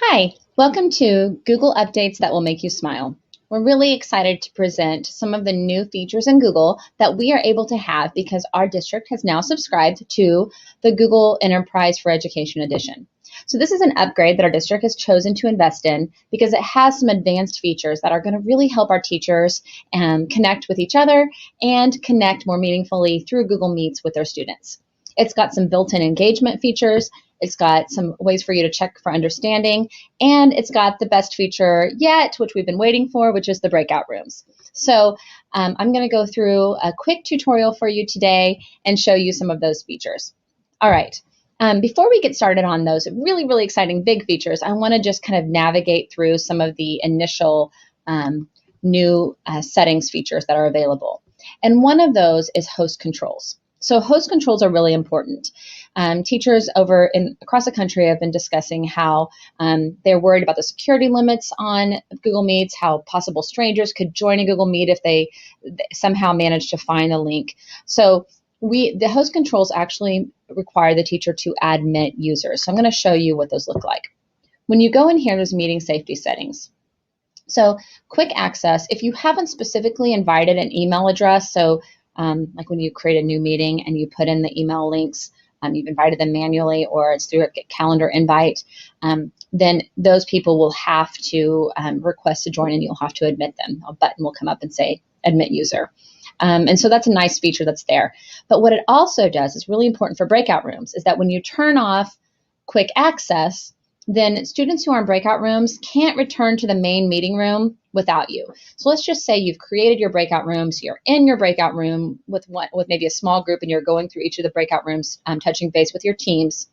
Hi, welcome to Google Updates that will make you smile. We're really excited to present some of the new features in Google that we are able to have because our district has now subscribed to the Google Enterprise for Education Edition. So this is an upgrade that our district has chosen to invest in because it has some advanced features that are going to really help our teachers connect with each other and connect more meaningfully through Google Meets with their students. It's got some built-in engagement features. It's got some ways for you to check for understanding, and it's got the best feature yet, which we've been waiting for, which is the breakout rooms. So I'm going to go through a quick tutorial for you today and show you some of those features. All right. Before we get started on those really, really exciting big features, I want to just kind of navigate through some of the initial new settings features that are available. And one of those is host controls. So host controls are really important. Teachers across the country have been discussing how they're worried about the security limits on Google Meets, how possible strangers could join a Google Meet if they somehow manage to find the link. So the host controls actually require the teacher to admit users. So I'm going to show you what those look like. When you go in here, there's meeting safety settings. So quick access, if you haven't specifically invited an email address, so like when you create a new meeting and you put in the email links, you've invited them manually or it's through a calendar invite, then those people will have to request to join and you'll have to admit them. A button will come up and say admit user. And so that's a nice feature that's there. But what it also does is really important for breakout rooms is that when you turn off quick access, then students who are in breakout rooms can't return to the main meeting room without you. So let's just say you've created your breakout rooms, you're in your breakout room with maybe a small group and you're going through each of the breakout rooms, touching base with your teams.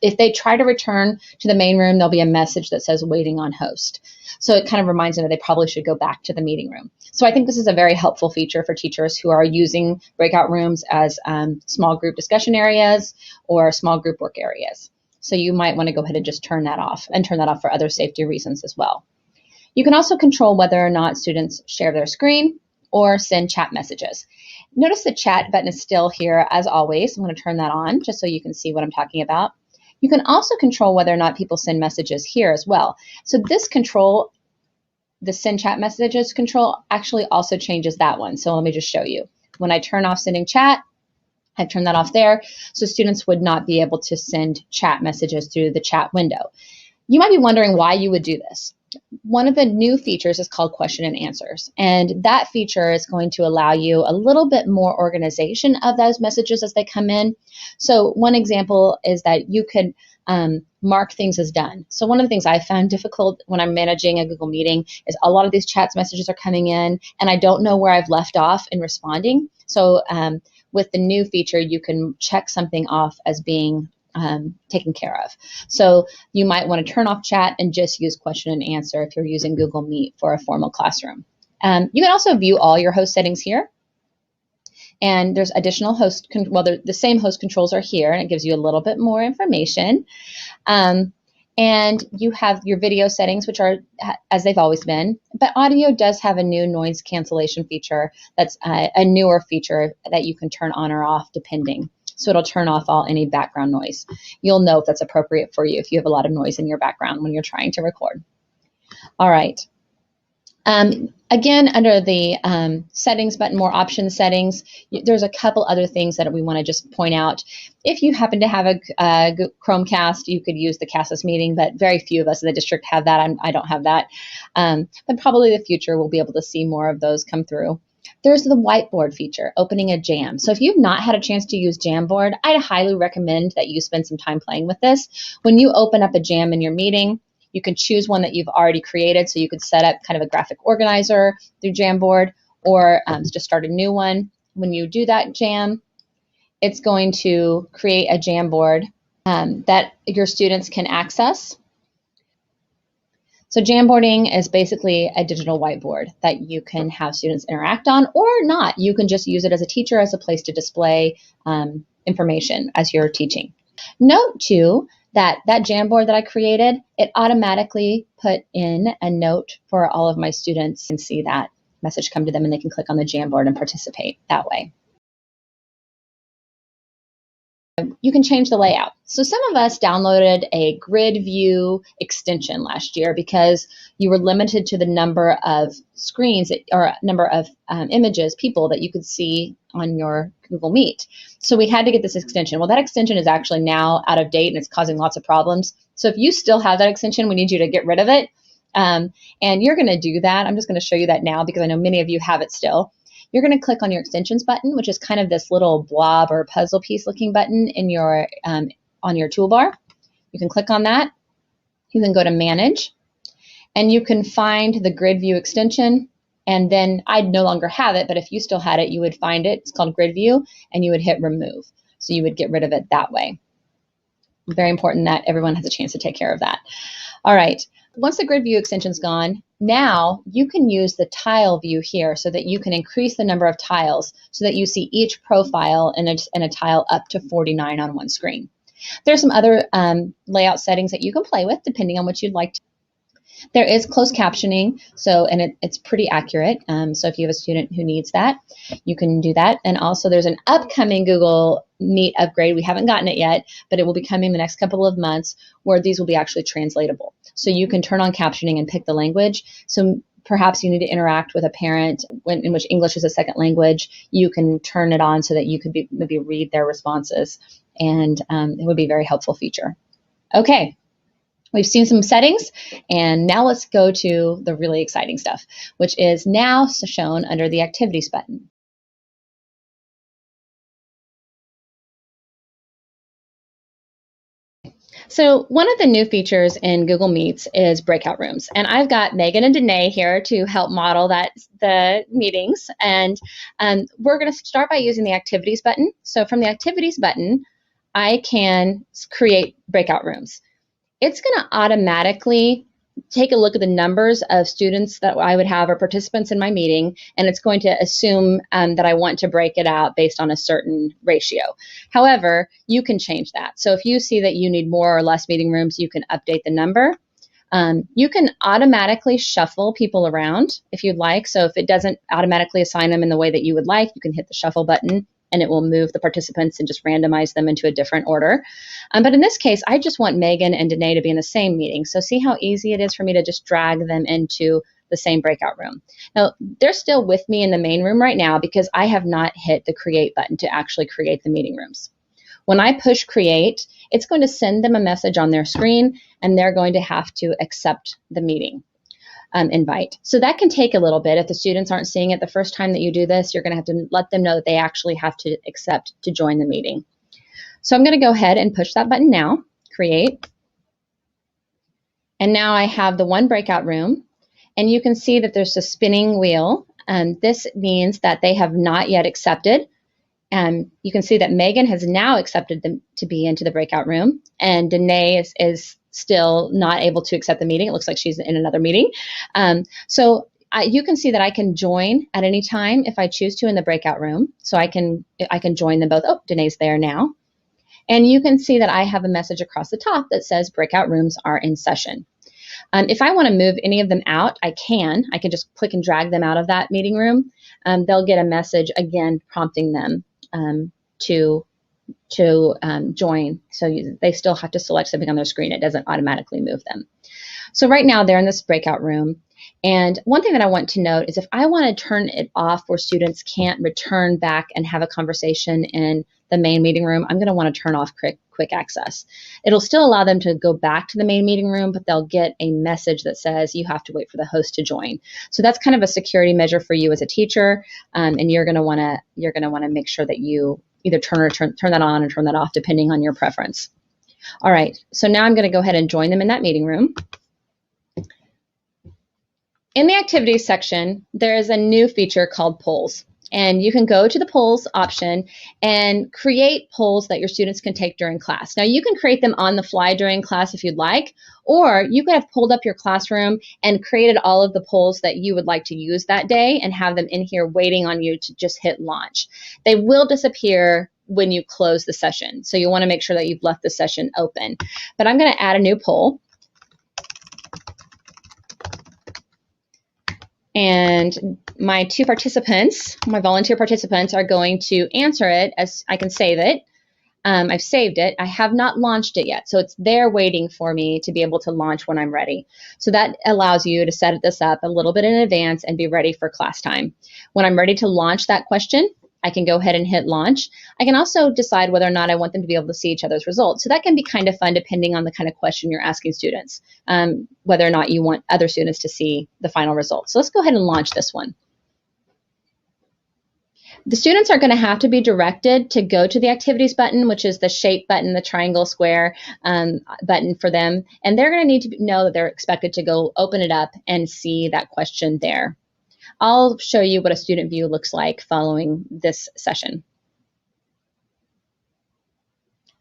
If they try to return to the main room, there'll be a message that says waiting on host. So it kind of reminds them that they probably should go back to the meeting room. So I think this is a very helpful feature for teachers who are using breakout rooms as small group discussion areas or small group work areas. So you might want to go ahead and just turn that off and turn that off for other safety reasons as well. You can also control whether or not students share their screen or send chat messages. Notice the chat button is still here as always. I'm going to turn that on just so you can see what I'm talking about. You can also control whether or not people send messages here as well. So this control, the send chat messages control, actually also changes that one. So let me just show you. When I turn off sending chat, I've turned that off there, so students would not be able to send chat messages through the chat window. You might be wondering why you would do this. One of the new features is called question and answers, and that feature is going to allow you a little bit more organization of those messages as they come in. So one example is that you could mark things as done. So one of the things I found difficult when I'm managing a Google meeting is a lot of these chats messages are coming in, and I don't know where I've left off in responding. So with the new feature, you can check something off as being taken care of. So you might want to turn off chat and just use question and answer if you're using Google Meet for a formal classroom. You can also view all your host settings here. And there's additional the same host controls are here, and it gives you a little bit more information. And you have your video settings, which are as they've always been, but audio does have a new noise cancellation feature that's a newer feature that you can turn on or off depending. So it'll turn off any background noise. You'll know if that's appropriate for you if you have a lot of noise in your background when you're trying to record. All right. Again, under the settings button, more option settings, there's a couple other things that we want to just point out. If you happen to have a Chromecast, you could use the Casas meeting, but very few of us in the district have that. I don't have that. But probably in the future, we'll be able to see more of those come through. There's the whiteboard feature, opening a jam. So if you've not had a chance to use Jamboard, I'd highly recommend that you spend some time playing with this. When you open up a jam in your meeting, you can choose one that you've already created, so you could set up kind of a graphic organizer through Jamboard or just start a new one. When you do that jam, it's going to create a Jamboard that your students can access. So Jamboarding is basically a digital whiteboard that you can have students interact on or not. You can just use it as a teacher as a place to display information as you're teaching. Note too, that Jamboard that I created, it automatically put in a note for all of my students and see that message come to them and they can click on the Jamboard and participate that way. you can change the layout. So some of us downloaded a grid view extension last year because you were limited to the number of screens or number of images, people that you could see on your Google Meet. So we had to get this extension. Well, that extension is actually now out of date and it's causing lots of problems. So if you still have that extension, we need you to get rid of it. And you're going to do that. I'm just going to show you that now because I know many of you have it still. You're going to click on your extensions button, which is kind of this little blob or puzzle piece looking button in your on your toolbar. You can click on that. You can go to Manage, and you can find the Grid View extension. And then I'd no longer have it, but if you still had it, you would find it. It's called Grid View, and you would hit Remove. So you would get rid of it that way. Very important that everyone has a chance to take care of that. All right. Once the Grid View extension's gone, now you can use the tile view here so that you can increase the number of tiles so that you see each profile in a tile up to 49 on one screen. There's some other layout settings that you can play with depending on what you'd like to. There is closed captioning, and it's pretty accurate. So if you have a student who needs that, you can do that. And also there's an upcoming Google Meet upgrade. We haven't gotten it yet, but it will be coming the next couple of months where these will be actually translatable. So you can turn on captioning and pick the language. So perhaps you need to interact with a parent in which English is a second language. You can turn it on so that you could maybe read their responses, and it would be a very helpful feature. Okay. We've seen some settings, and now let's go to the really exciting stuff, which is now shown under the Activities button. So one of the new features in Google Meets is breakout rooms, and I've got Megan and Danae here to help model the meetings, and we're going to start by using the Activities button. So from the Activities button, I can create breakout rooms. It's going to automatically take a look at the numbers of students that I would have or participants in my meeting, and it's going to assume that I want to break it out based on a certain ratio. However, you can change that. So if you see that you need more or less meeting rooms, you can update the number. You can automatically shuffle people around if you'd like. So if it doesn't automatically assign them in the way that you would like, you can hit the shuffle button and it will move the participants and just randomize them into a different order. But in this case, I just want Megan and Danae to be in the same meeting. So see how easy it is for me to just drag them into the same breakout room. Now, they're still with me in the main room right now because I have not hit the Create button to actually create the meeting rooms. When I push Create, it's going to send them a message on their screen, and they're going to have to accept the meeting invite. So that can take a little bit. If the students aren't seeing it the first time that you do this, you're going to have to let them know that they actually have to accept to join the meeting. So I'm going to go ahead and push that button now, Create. And now I have the one breakout room, and you can see that there's a spinning wheel. This means that they have not yet accepted. You can see that Megan has now accepted them to be into the breakout room, and Danae is still not able to accept the meeting. It looks like she's in another meeting. You can see that I can join at any time if I choose to in the breakout room. So I can join them both. Oh, Danae's there now. And you can see that I have a message across the top that says breakout rooms are in session. If I want to move any of them out, I can just click and drag them out of that meeting room. They'll get a message again prompting them to join. So they still have to select something on their screen. It doesn't automatically move them. So right now they're in this breakout room. And one thing that I want to note is if I want to turn it off where students can't return back and have a conversation in the main meeting room, I'm going to want to turn off quick access. It'll still allow them to go back to the main meeting room, but they'll get a message that says you have to wait for the host to join. So that's kind of a security measure for you as a teacher, and you're going to want to make sure that you either turn that on or turn that off depending on your preference. All right, so now I'm going to go ahead and join them in that meeting room. In the activities section, there is a new feature called polls. And you can go to the polls option and create polls that your students can take during class. Now, you can create them on the fly during class if you'd like, or you could have pulled up your classroom and created all of the polls that you would like to use that day and have them in here waiting on you to just hit launch. They will disappear when you close the session. So you want to make sure that you've left the session open. But I'm going to add a new poll. And my volunteer participants, are going to answer it as I can save it. I've saved it. I have not launched it yet. So it's there waiting for me to be able to launch when I'm ready. So that allows you to set this up a little bit in advance and be ready for class time. When I'm ready to launch that question, I can go ahead and hit launch. I can also decide whether or not I want them to be able to see each other's results. So that can be kind of fun depending on the kind of question you're asking students, whether or not you want other students to see the final results. So let's go ahead and launch this one. The students are going to have to be directed to go to the activities button, which is the shape button, the triangle square button for them. And they're going to need to know that they're expected to go open it up and see that question there. I'll show you what a student view looks like following this session.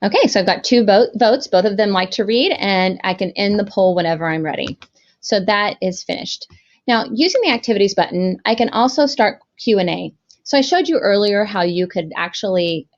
Okay, so I've got two votes. Both of them like to read, and I can end the poll whenever I'm ready. So that is finished. Now, using the activities button, I can also start Q&A. So I showed you earlier how you could actually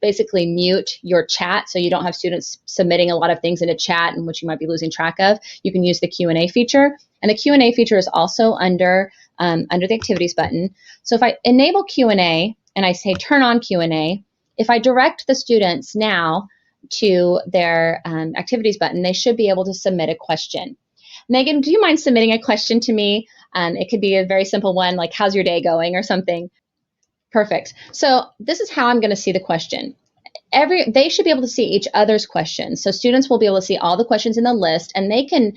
basically mute your chat so you don't have students submitting a lot of things into chat in which you might be losing track of. You can use the Q&A feature, and the Q&A feature is also under the activities button. So if I enable Q&A and I say turn on Q&A, if I direct the students now to their activities button, they should be able to submit a question. Megan, do you mind submitting a question to me? It could be a very simple one like, how's your day going or something. Perfect. So this is how I'm going to see the question. They should be able to see each other's questions. So students will be able to see all the questions in the list, and they can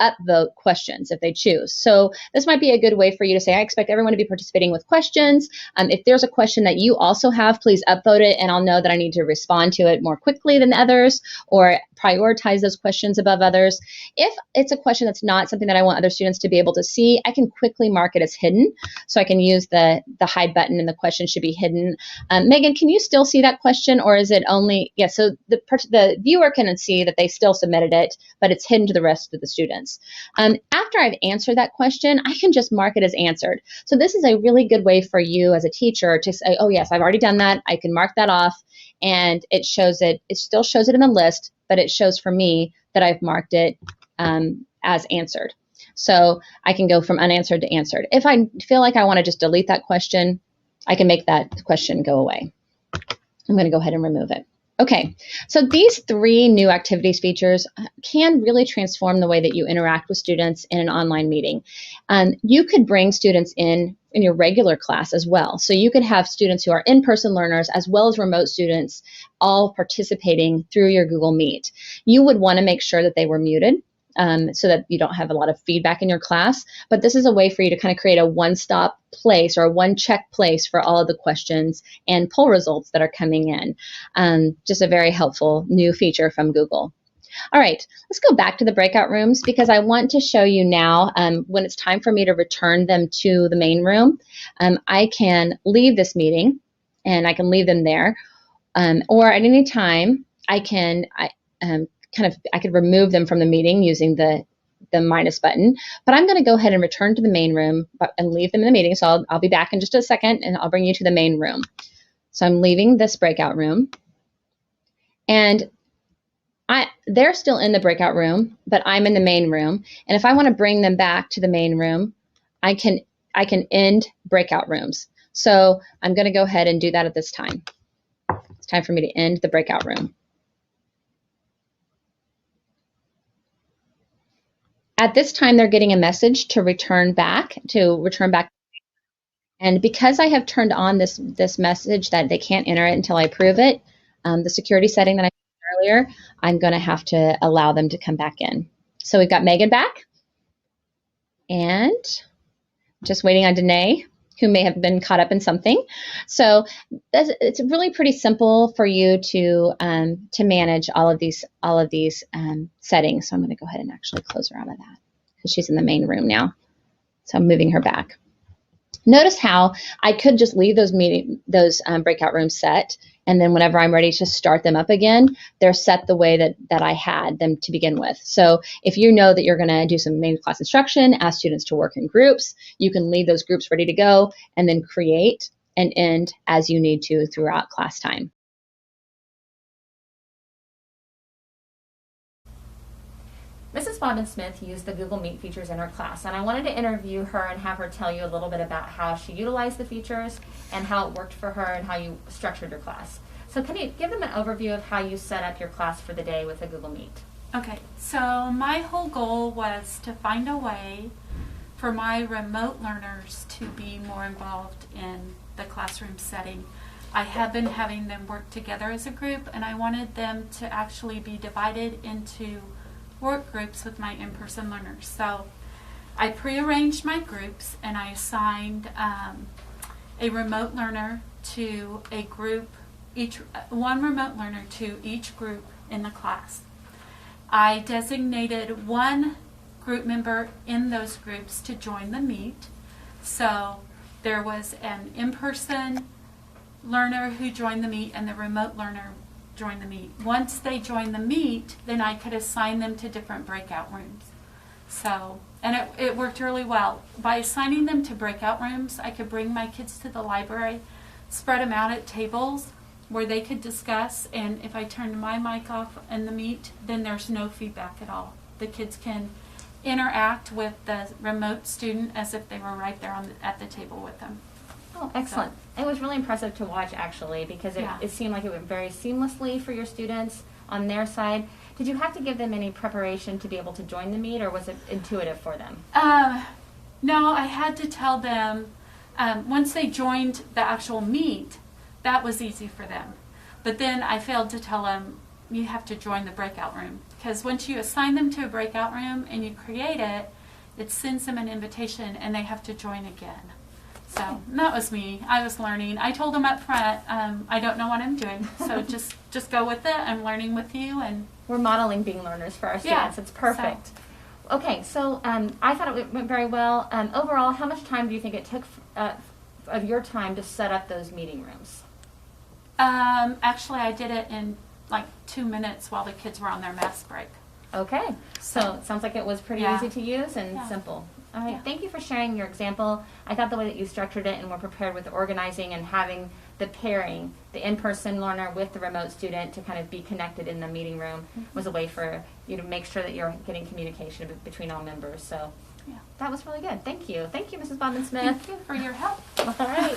upvote questions if they choose. So this might be a good way for you to say, I expect everyone to be participating with questions. If there's a question that you also have, please upvote it, and I'll know that I need to respond to it more quickly than others or prioritize those questions above others. If it's a question that's not something that I want other students to be able to see, I can quickly mark it as hidden. So I can use the hide button, and the question should be hidden. Megan, can you still see that question, or is it only, yeah, so the viewer can see that they still submitted it, but it's hidden to the rest of the students. After I've answered that question, I can just mark it as answered. So this is a really good way for you as a teacher to say, oh yes, I've already done that. I can mark that off, and it still shows it in the list, but it shows for me that I've marked it as answered. So I can go from unanswered to answered. If I feel like I want to just delete that question, I can make that question go away. I'm going to go ahead and remove it. Okay, so these three new activities features can really transform the way that you interact with students in an online meeting. You could bring students in your regular class as well. So you could have students who are in-person learners as well as remote students all participating through your Google Meet. You would want to make sure that they were muted, so that you don't have a lot of feedback in your class. But this is a way for you to kind of create a one-stop place or a one-check place for all of the questions and poll results that are coming in. Just a very helpful new feature from Google. All right, let's go back to the breakout rooms because I want to show you now when it's time for me to return them to the main room. I can leave this meeting and I can leave them there, or at any time I could remove them from the meeting using the minus button, but I'm going to go ahead and return to the main room and leave them in the meeting. So I'll be back in just a second and I'll bring you to the main room. So I'm leaving this breakout room, and they're still in the breakout room, but I'm in the main room. And if I want to bring them back to the main room, I can end breakout rooms. So I'm going to go ahead and do that at this time. It's time for me to end the breakout room. At this time, they're getting a message to return back. And because I have turned on this message that they can't enter it until I approve it, the security setting that I mentioned earlier, I'm going to have to allow them to come back in. So we've got Megan back, and just waiting on Danae, who may have been caught up in something. So it's really pretty simple for you to manage all of these settings. So I'm going to go ahead and actually close her out of that because she's in the main room now. So I'm moving her back. Notice how I could just leave those breakout rooms set, and then whenever I'm ready to start them up again, they're set the way that I had them to begin with. So if you know that you're going to do some main class instruction, ask students to work in groups, you can leave those groups ready to go and then create and end as you need to throughout class time. Mrs. Bodden-Smith used the Google Meet features in her class, and I wanted to interview her and have her tell you a little bit about how she utilized the features and how it worked for her and how you structured your class. So can you give them an overview of how you set up your class for the day with a Google Meet? Okay, so my whole goal was to find a way for my remote learners to be more involved in the classroom setting. I have been having them work together as a group, and I wanted them to actually be divided into work groups with my in-person learners. So I prearranged my groups, and I assigned a remote learner to a group, one remote learner to each group in the class. I designated one group member in those groups to join the meet. So there was an in-person learner who joined the meet and the remote learner joined the meet. Once they joined the meet, then I could assign them to different breakout rooms. So, and it worked really well. By assigning them to breakout rooms, I could bring my kids to the library, spread them out at tables where they could discuss, and if I turned my mic off in the meet, then there's no feedback at all. The kids can interact with the remote student as if they were right there at the table with them. Oh, excellent. So, it was really impressive to watch, actually, because it seemed like it went very seamlessly for your students on their side. Did you have to give them any preparation to be able to join the meet, or was it intuitive for them? No, I had to tell them, once they joined the actual meet, that was easy for them. But then I failed to tell them, you have to join the breakout room. Because once you assign them to a breakout room and you create it, it sends them an invitation and they have to join again. So that was me. I was learning. I told them up front, I don't know what I'm doing. So just go with it. I'm learning with you. And we're modeling being learners for our students. It's perfect. Okay, so I thought it went very well. Overall, how much time do you think it took of your time to set up those meeting rooms? Actually, I did it in like 2 minutes while the kids were on their mask break. Okay, so it sounds like it was pretty easy to use and simple. All right, thank you for sharing your example. I thought the way that you structured it and were prepared with the organizing and having the pairing, the in-person learner with the remote student to kind of be connected in the meeting room was a way for you to make sure that you're getting communication between all members. So that was really good. Thank you. Thank you, Mrs. Bodman-Smith. Thank you for your help. All right.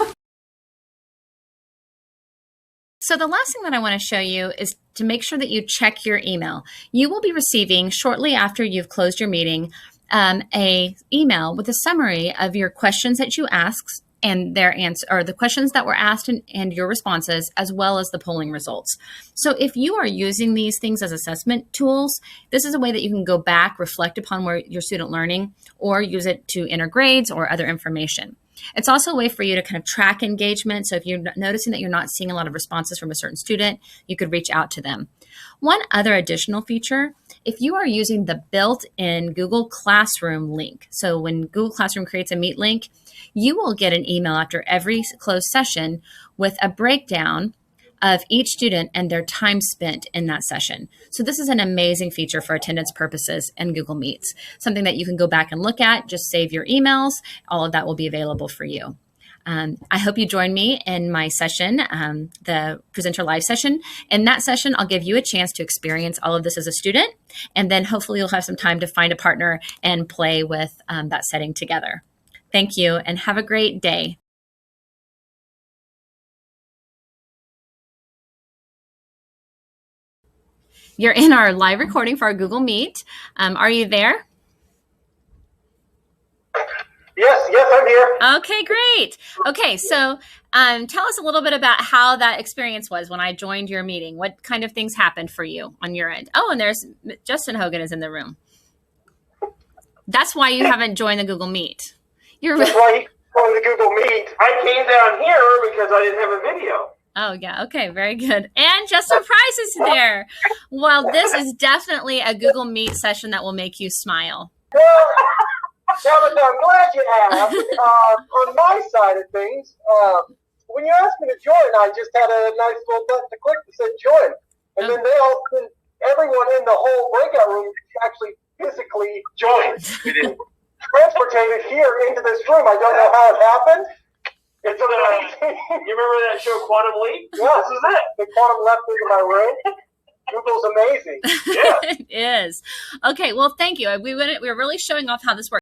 So the last thing that I want to show you is to make sure that you check your email. You will be receiving shortly after you've closed your meeting a email with a summary of your questions that you asked and their answer, or the questions that were asked and your responses, as well as the polling results. So if you are using these things as assessment tools, this is a way that you can go back, reflect upon where your student learning, or use it to enter grades or other information. It's also a way for you to kind of track engagement. So if you're noticing that you're not seeing a lot of responses from a certain student, you could reach out to them. One other additional feature, if you are using the built-in Google Classroom link, so when Google Classroom creates a Meet link, you will get an email after every closed session with a breakdown of each student and their time spent in that session. So this is an amazing feature for attendance purposes in Google Meets, something that you can go back and look at, just save your emails, all of that will be available for you. I hope you join me in my session, the Presenter Live session. In that session, I'll give you a chance to experience all of this as a student, and then hopefully you'll have some time to find a partner and play with that setting together. Thank you, and have a great day. You're in our live recording for our Google Meet. Are you there? Yes, I'm here. Okay, great. Okay, so tell us a little bit about how that experience was when I joined your meeting. What kind of things happened for you on your end? Oh, and there's Justin Hogan is in the room. That's why you haven't joined the Google Meet. That's why he joined the Google Meet. I came down here because I didn't have a video. Oh, yeah. Okay, very good. And Justin Price is there. Well, this is definitely a Google Meet session that will make you smile. Well, Tabitha, I'm glad you asked. On my side of things, when you asked me to join, I just had a nice little button to click that said join. And then everyone in the whole breakout room actually physically joined. Transported here into this room. I don't know how it happened. It's amazing. You remember that show Quantum Leap? Yeah, this is it. The quantum leapt into my room. Google's amazing. Yeah. It is. Okay, well, thank you. We were really showing off how this works.